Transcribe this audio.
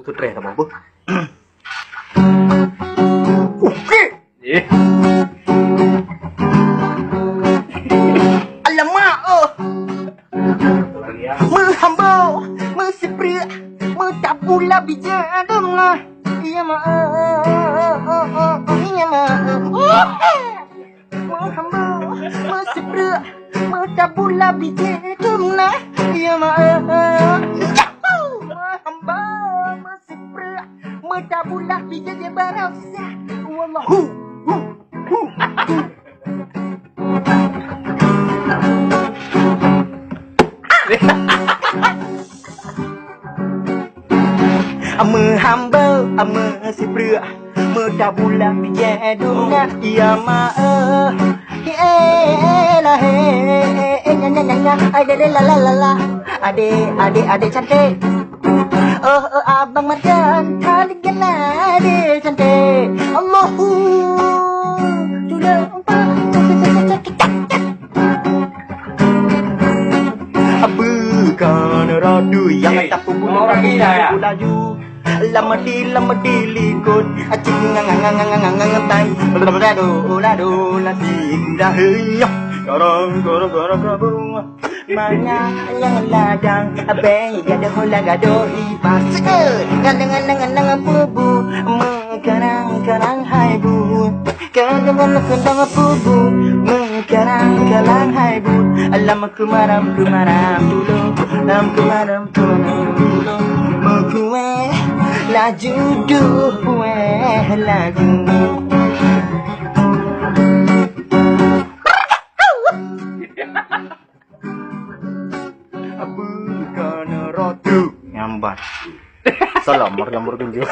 Stres apa? Okey. Alamak menghamba mesepri mentabula bijak dengar ya ma ya ma menghamba mesepri mentabula bijak dengar ya ma menghamba mesepri mentabula bijak berasa wallahu menghamba mesepri mentabula bijak dengar ya ma lah ade cantik abang makan kali kena ade cantik Allahu sudah bukan radu yang tak pun laju lama di likut acing ngang tai lado nasi dah henyok gorong mana yang ladang abang ada hola gado ipas ngang pubu mengarang hai bu kadang pubu mengarang hai bu alam kumaram dulu kuwe laju duwe lagu bukan rotu nyambat salam lamur genjo